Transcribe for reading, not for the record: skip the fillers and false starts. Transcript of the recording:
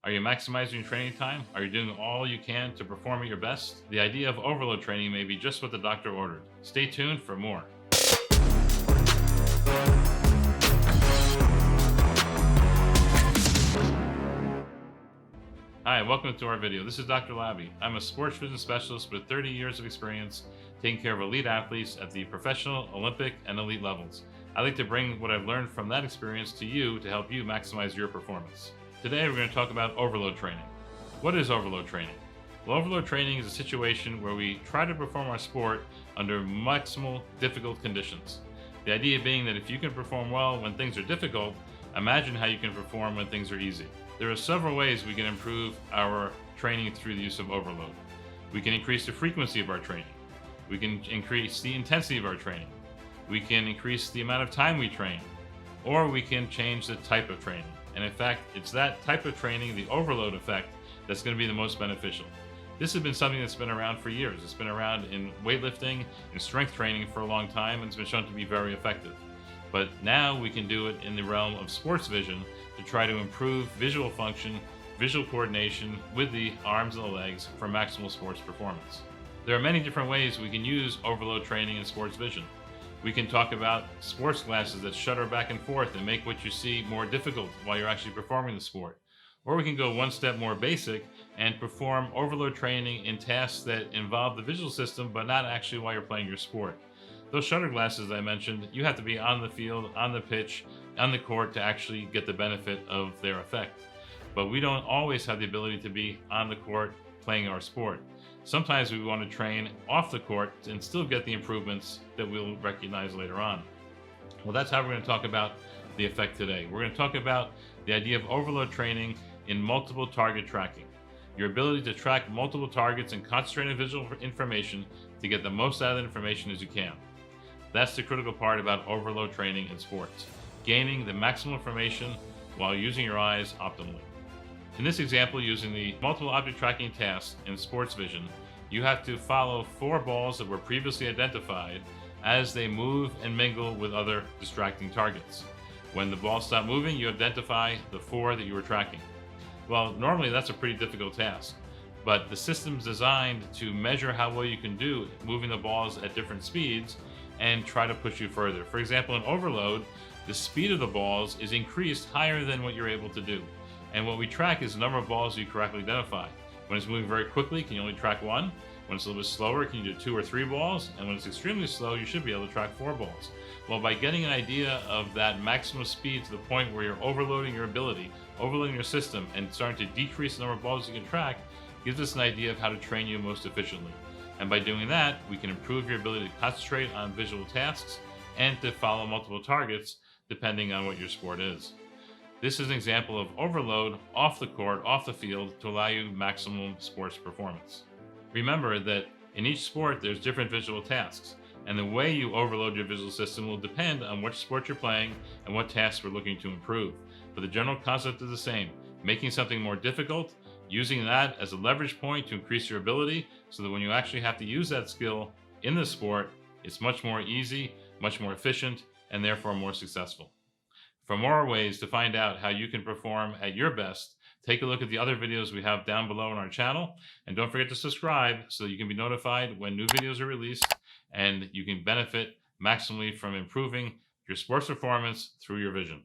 Are you maximizing your training time? Are you doing all you can to perform at your best? The idea of overload training may be just what the doctor ordered. Stay tuned for more. Hi, welcome to our video. This is Dr. Laby. I'm a sports vision specialist with 30 years of experience taking care of elite athletes at the professional, Olympic, and elite levels. I like to bring what I've learned from that experience to you to help you maximize your performance. Today, we're going to talk about overload training. What is overload training? Well, overload training is a situation where we try to perform our sport under maximal difficult conditions. The idea being that if you can perform well when things are difficult, imagine how you can perform when things are easy. There are several ways we can improve our training through the use of overload. We can increase the frequency of our training. We can increase the intensity of our training. We can increase the amount of time we train, or we can change the type of training. And in fact, it's that type of training, the overload effect, that's going to be the most beneficial. This has been something that's been around for years. It's been around in weightlifting and strength training for a long time, and it's been shown to be very effective. But now we can do it in the realm of sports vision to try to improve visual function, visual coordination with the arms and the legs for maximal sports performance. There are many different ways we can use overload training in sports vision. We can talk about sports glasses that shutter back and forth and make what you see more difficult while you're actually performing the sport. Or we can go one step more basic and perform overload training in tasks that involve the visual system, but not actually while you're playing your sport. Those shutter glasses I mentioned, you have to be on the field, on the pitch, on the court to actually get the benefit of their effect. But we don't always have the ability to be on the court playing our sport. Sometimes we want to train off the court and still get the improvements that we'll recognize later on. Well, that's how we're going to talk about the effect today. We're going to talk about the idea of overload training in multiple target tracking. Your ability to track multiple targets and concentrate on visual information to get the most out of the information as you can. That's the critical part about overload training in sports. Gaining the maximum information while using your eyes optimally. In this example, using the multiple object tracking task in sports vision, you have to follow 4 balls that were previously identified as they move and mingle with other distracting targets. When the balls stop moving, you identify the 4 that you were tracking. Well, normally that's a pretty difficult task, but the system's designed to measure how well you can do moving the balls at different speeds and try to push you further. For example, in overload, the speed of the balls is increased higher than what you're able to do. And what we track is the number of balls you correctly identify. When it's moving very quickly, can you only track 1? When it's a little bit slower, can you do 2 or 3 balls? And when it's extremely slow, you should be able to track 4 balls. Well, by getting an idea of that maximum speed to the point where you're overloading your ability, overloading your system, and starting to decrease the number of balls you can track, gives us an idea of how to train you most efficiently. And by doing that, we can improve your ability to concentrate on visual tasks and to follow multiple targets depending on what your sport is. This is an example of overload off the court, off the field, to allow you maximum sports performance. Remember that in each sport, there's different visual tasks, and the way you overload your visual system will depend on which sport you're playing and what tasks we're looking to improve. But the general concept is the same, making something more difficult, using that as a leverage point to increase your ability so that when you actually have to use that skill in the sport, it's much more easy, much more efficient, and therefore more successful. For more ways to find out how you can perform at your best, take a look at the other videos we have down below on our channel, and don't forget to subscribe so that you can be notified when new videos are released and you can benefit maximally from improving your sports performance through your vision.